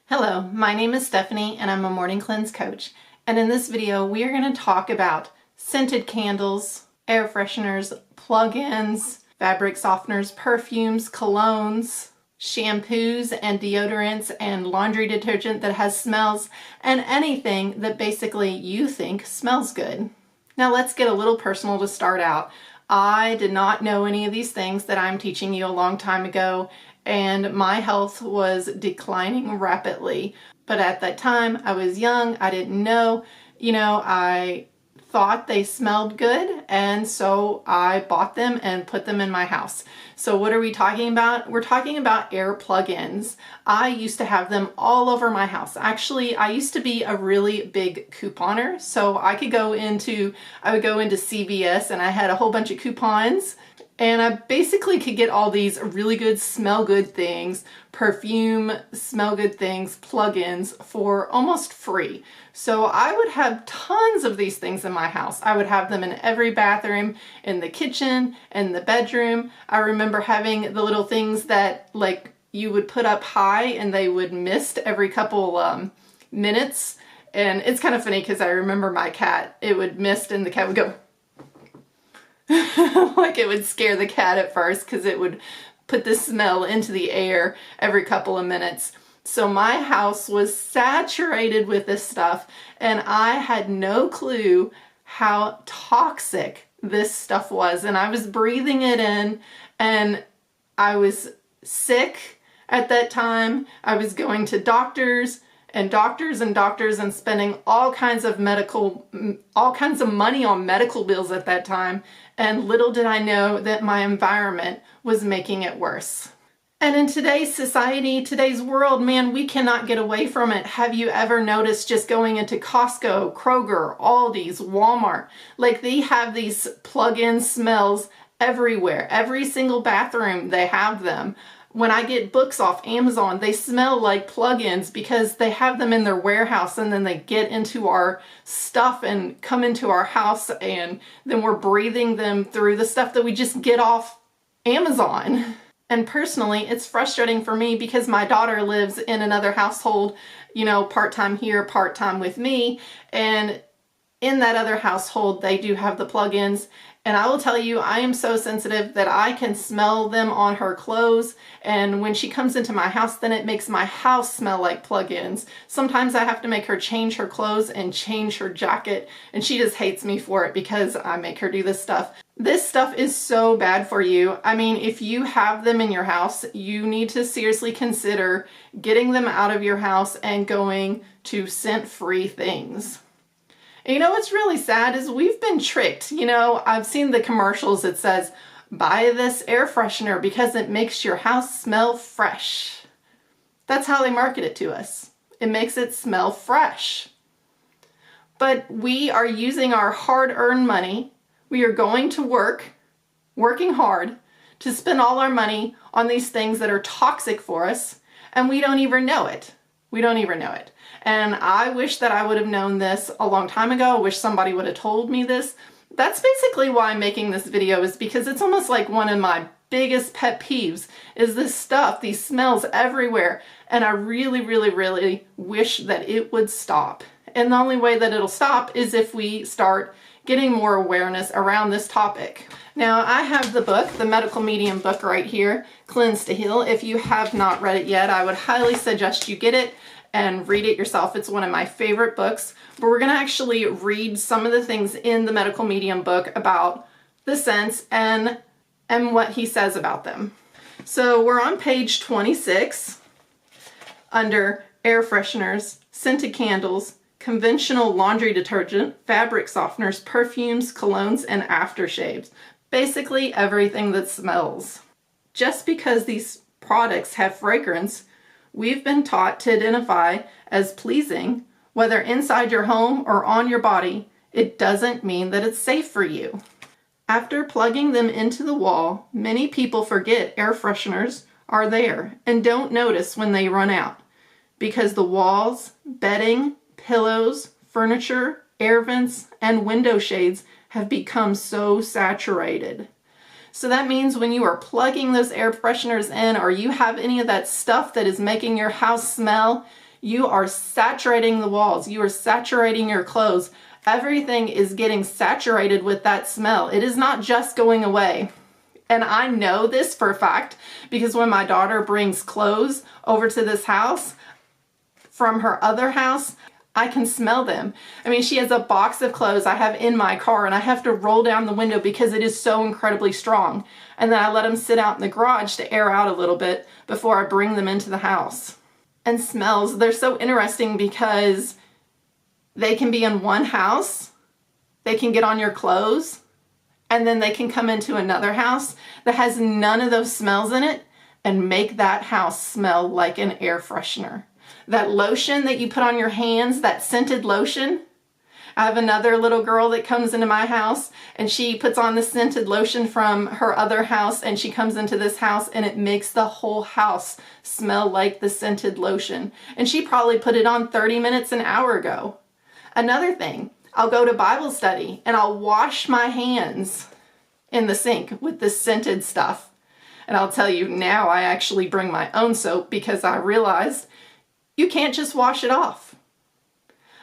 Hello, my name is Stephanie and I'm a morning cleanse coach. And in this video, we are going to talk about scented candles, air fresheners, plug-ins, fabric softeners, perfumes, colognes, shampoos and deodorants and laundry detergent that has smells, and anything that basically you think smells good. Now let's get a little personal to start out. I did not know any of these things that I'm teaching you a long time ago, and my health was declining rapidly. But at that time, I was young, I didn't know, I thought they smelled good, and so I bought them and put them in my house. So what are we talking about? We're talking about air plug-ins. I used to have them all over my house. Actually, I used to be a really big couponer, so I would go into CVS and I had a whole bunch of coupons. And I basically could get all these really good, smell good things, perfume, smell good things, plug-ins for almost free. So I would have tons of these things in my house. I would have them in every bathroom, in the kitchen, in the bedroom. I remember having the little things that you would put up high and they would mist every couple minutes. And it's kind of funny because I remember my cat, it would mist and the cat would go, like it would scare the cat at first because it would put the smell into the air every couple of minutes. So my house was saturated with this stuff and I had no clue how toxic this stuff was. And I was breathing it in and I was sick at that time. I was going to doctors and spending all kinds of money on medical bills at that time. And little did I know that my environment was making it worse. And in today's society, today's world, man, we cannot get away from it. Have you ever noticed just going into Costco, Kroger, Aldi's, Walmart, they have these plug-in smells everywhere. Every single bathroom, they have them. When I get books off Amazon, they smell like plug-ins because they have them in their warehouse and then they get into our stuff and come into our house and then we're breathing them through the stuff that we just get off Amazon. And personally, it's frustrating for me because my daughter lives in another household, part-time here, part-time with me. And in that other household, they do have the plug-ins. And I will tell you, I am so sensitive that I can smell them on her clothes. And when she comes into my house, then it makes my house smell like plug-ins. Sometimes I have to make her change her clothes and change her jacket. And she just hates me for it because I make her do this stuff. This stuff is so bad for you. I mean, if you have them in your house, you need to seriously consider getting them out of your house and going to scent-free things. What's really sad is we've been tricked. I've seen the commercials that says, buy this air freshener because it makes your house smell fresh. That's how they market it to us. It makes it smell fresh. But we are using our hard-earned money. We are going to work, working hard, to spend all our money on these things that are toxic for us, and we don't even know it. We don't even know it. And I wish that I would have known this a long time ago. I wish somebody would have told me this. That's basically why I'm making this video, is because it's almost like one of my biggest pet peeves is this stuff, these smells everywhere. And I really, really, really wish that it would stop. And the only way that it'll stop is if we start getting more awareness around this topic. Now, I have the book, the Medical Medium book right here, Cleanse to Heal. If you have not read it yet, I would highly suggest you get it and read it yourself. It's one of my favorite books. But we're going to actually read some of the things in the Medical Medium book about the scents and what he says about them. So we're on page 26 under air fresheners, scented candles, conventional laundry detergent, fabric softeners, perfumes, colognes, and aftershaves. Basically everything that smells. Just because these products have fragrance, we've been taught to identify as pleasing, whether inside your home or on your body, it doesn't mean that it's safe for you. After plugging them into the wall, many people forget air fresheners are there and don't notice when they run out because the walls, bedding, pillows, furniture, air vents, and window shades have become so saturated. So that means when you are plugging those air fresheners in or you have any of that stuff that is making your house smell, You are saturating the walls. You are saturating your clothes. Everything is getting saturated with that smell. It is not just going away. And I know this for a fact because when my daughter brings clothes over to this house from her other house, I can smell them. I mean, she has a box of clothes I have in my car and I have to roll down the window because it is so incredibly strong. And then I let them sit out in the garage to air out a little bit before I bring them into the house. And smells, they're so interesting because they can be in one house, they can get on your clothes, and then they can come into another house that has none of those smells in it and make that house smell like an air freshener. That lotion that you put on your hands, that scented lotion. I have another little girl that comes into my house and she puts on the scented lotion from her other house and she comes into this house and it makes the whole house smell like the scented lotion. And she probably put it on 30 minutes, an hour ago. Another thing, I'll go to Bible study and I'll wash my hands in the sink with this scented stuff. And I'll tell you now, I actually bring my own soap because I realized you can't just wash it off.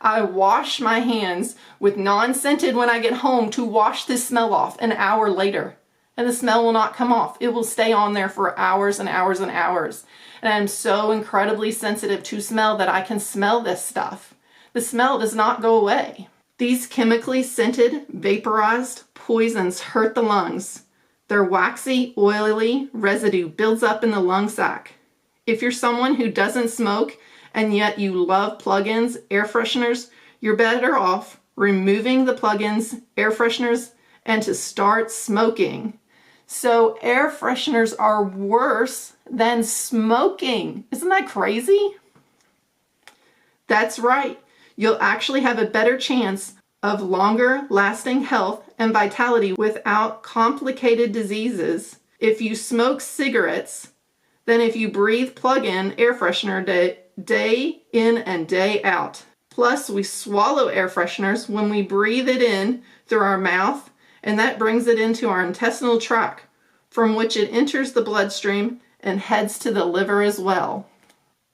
I wash my hands with non-scented when I get home to wash this smell off an hour later. And the smell will not come off. It will stay on there for hours and hours and hours. And I'm so incredibly sensitive to smell that I can smell this stuff. The smell does not go away. These chemically scented, vaporized poisons hurt the lungs. Their waxy, oily residue builds up in the lung sac. If you're someone who doesn't smoke and yet you love plug-ins, air fresheners, you're better off removing the plug-ins, air fresheners, and to start smoking. So air fresheners are worse than smoking. Isn't that crazy? That's right. You'll actually have a better chance of longer lasting health and vitality without complicated diseases if you smoke cigarettes than if you breathe plug-in air freshener day in and day out. Plus, we swallow air fresheners when we breathe it in through our mouth, and that brings it into our intestinal tract, from which it enters the bloodstream and heads to the liver as well.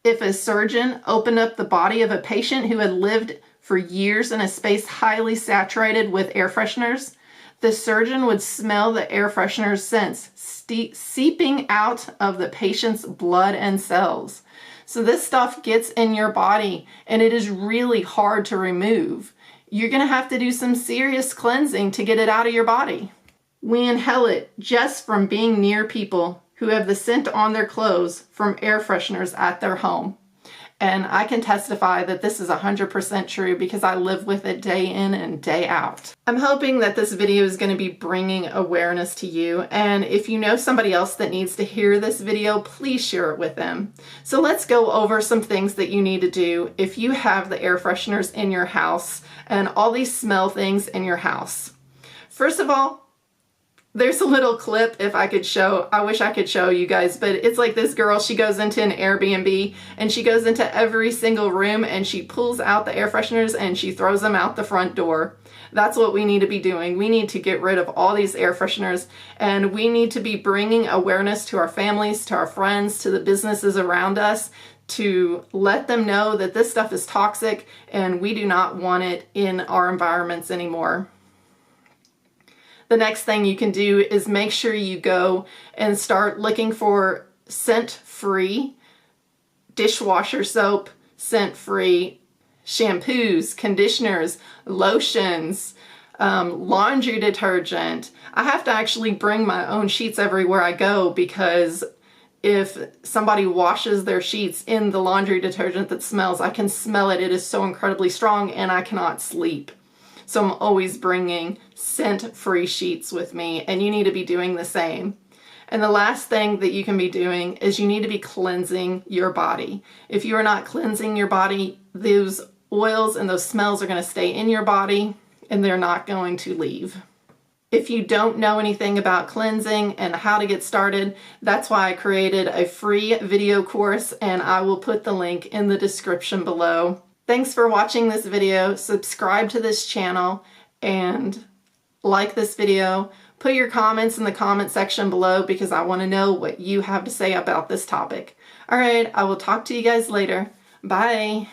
If a surgeon opened up the body of a patient who had lived for years in a space highly saturated with air fresheners, the surgeon would smell the air freshener's scents seeping out of the patient's blood and cells. So this stuff gets in your body and it is really hard to remove. You're going to have to do some serious cleansing to get it out of your body. We inhale it just from being near people who have the scent on their clothes from air fresheners at their home. And I can testify that this is 100% true because I live with it day in and day out. I'm hoping that this video is going to be bringing awareness to you. And if you know somebody else that needs to hear this video, please share it with them. So let's go over some things that you need to do if you have the air fresheners in your house and all these smell things in your house. First of all, there's a little clip if I could show, I wish I could show you guys, but it's like this girl, she goes into an Airbnb and she goes into every single room and she pulls out the air fresheners and she throws them out the front door. That's what we need to be doing. We need to get rid of all these air fresheners and we need to be bringing awareness to our families, to our friends, to the businesses around us to let them know that this stuff is toxic and we do not want it in our environments anymore. The next thing you can do is make sure you go and start looking for scent-free dishwasher soap, scent-free shampoos, conditioners, lotions, laundry detergent. I have to actually bring my own sheets everywhere I go because if somebody washes their sheets in the laundry detergent that smells, I can smell it. It is so incredibly strong and I cannot sleep. So I'm always bringing scent-free sheets with me, and you need to be doing the same. And the last thing that you can be doing is you need to be cleansing your body. If you are not cleansing your body, those oils and those smells are going to stay in your body, and they're not going to leave. If you don't know anything about cleansing and how to get started, that's why I created a free video course, and I will put the link in the description below. Thanks for watching this video. Subscribe to this channel and like this video. Put your comments in the comment section below because I want to know what you have to say about this topic. All right, I will talk to you guys later. Bye.